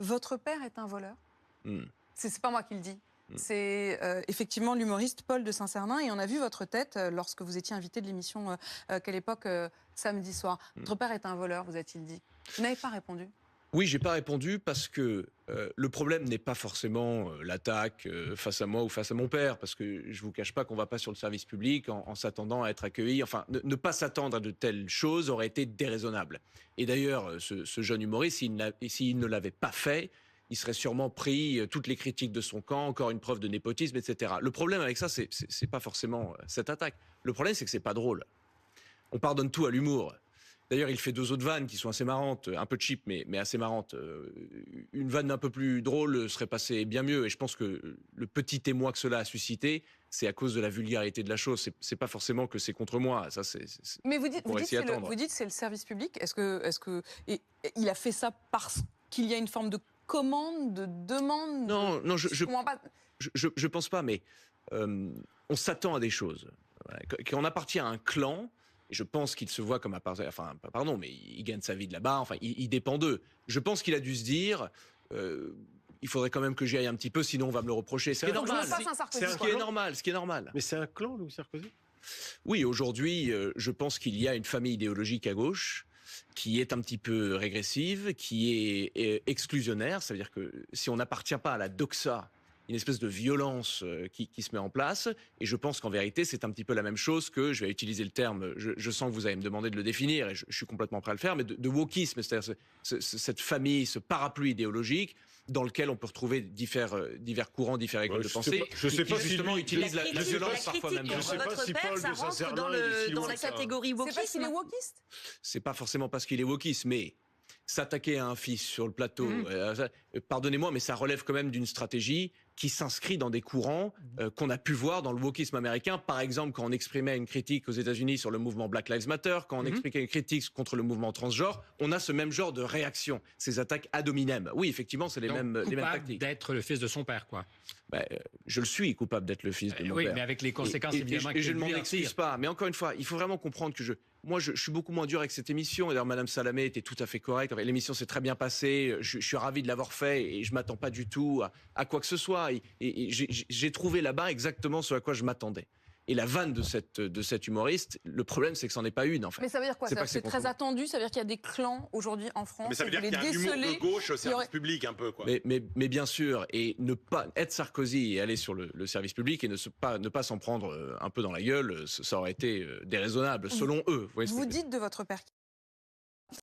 Votre père est un voleur? Mmh. C'est pas moi qui le dis. Mmh. C'est effectivement l'humoriste Paul de Saint-Cernin et on a vu votre tête lorsque vous étiez invité de l'émission Quelle époque samedi soir. Votre père est un voleur, vous a-t-il dit. Vous n'avez pas répondu. Oui, j'ai pas répondu parce que le problème n'est pas forcément l'attaque face à moi ou face à mon père, parce que je vous cache pas qu'on va pas sur le service public en s'attendant à être accueilli. Enfin, ne pas s'attendre à de telles choses aurait été déraisonnable. Et d'ailleurs, ce jeune humoriste, s'il ne l'avait pas fait, il serait sûrement pris toutes les critiques de son camp, encore une preuve de népotisme, etc. Le problème avec ça, c'est pas forcément cette attaque. Le problème, c'est que c'est pas drôle. On pardonne tout à l'humour. D'ailleurs, il fait 2 autres vannes qui sont assez marrantes, un peu cheap, mais assez marrantes. Une vanne un peu plus drôle serait passée bien mieux. Et je pense que le petit émoi que cela a suscité, c'est à cause de la vulgarité de la chose. C'est pas forcément que c'est contre moi. Ça, Mais vous pourrait dites s'y attendre. vous dites c'est le service public. Est-ce que il a fait ça parce qu'il y a une forme de commande, de demande? Non, je comprends pas. je pense pas, mais on s'attend à des choses. Voilà. Quand on appartient à un clan, je pense qu'il se voit comme enfin, pardon, mais il gagne sa vie de là-bas, enfin, il dépend d'eux. Je pense qu'il a dû se dire, il faudrait quand même que j'y aille un petit peu, sinon on va me le reprocher. Ce qui est normal. Ce qui est normal. Mais c'est un clan, Louis Sarkozy? Oui, aujourd'hui, je pense qu'il y a une famille idéologique à gauche qui est un petit peu régressive, qui est exclusionnaire. Ça veut dire que si on n'appartient pas à la doxa, une espèce de violence qui se met en place. Et je pense qu'en vérité, c'est un petit peu la même chose que, je vais utiliser le terme, je sens que vous allez me demander de le définir, et je suis complètement prêt à le faire, mais de wokisme, c'est-à-dire cette famille, ce parapluie idéologique dans lequel on peut retrouver divers courants, diverses écoles de pensée, je sais pas qui justement utilisent la violence parfois même. Je sais pas si Paul de Saint-Cernin est si dans loin la que ça. catégorie C'est wokisme. parce qu'il est wokiste? C'est pas forcément parce qu'il est wokiste, mais s'attaquer à un fils sur le plateau, pardonnez-moi, mais ça relève quand même d'une stratégie qui s'inscrit dans des courants qu'on a pu voir dans le wokisme américain. Par exemple, quand on exprimait une critique aux États-Unis sur le mouvement Black Lives Matter, quand on expliquait une critique contre le mouvement transgenre, on a ce même genre de réaction, ces attaques ad hominem. Oui, effectivement, c'est les mêmes tactiques. D'être le fils de son père, quoi. Je le suis coupable d'être le fils de mon Oui, père. mais avec les conséquences, évidemment. Et je ne m'en excuse pas. Mais encore une fois, il faut vraiment comprendre que moi, je suis beaucoup moins dur avec cette émission. Et d'ailleurs, Madame Salamé était tout à fait correcte. L'émission s'est très bien passée. Je suis ravi de l'avoir fait et je m'attends pas du tout à quoi que ce soit. Et j'ai trouvé là-bas exactement ce à quoi je m'attendais. Et la vanne de cet humoriste, le problème, c'est que c'en est pas une, en fait. Mais ça veut dire quoi? C'est très attendu, ça veut dire qu'il y a des clans aujourd'hui en France. Mais ça veut dire qu'il y a un humour de gauche au service public, un peu, quoi. Mais bien sûr, et ne pas être Sarkozy et aller sur le service public et ne pas s'en prendre un peu dans la gueule, ça aurait été déraisonnable, selon eux. Vous dites de votre père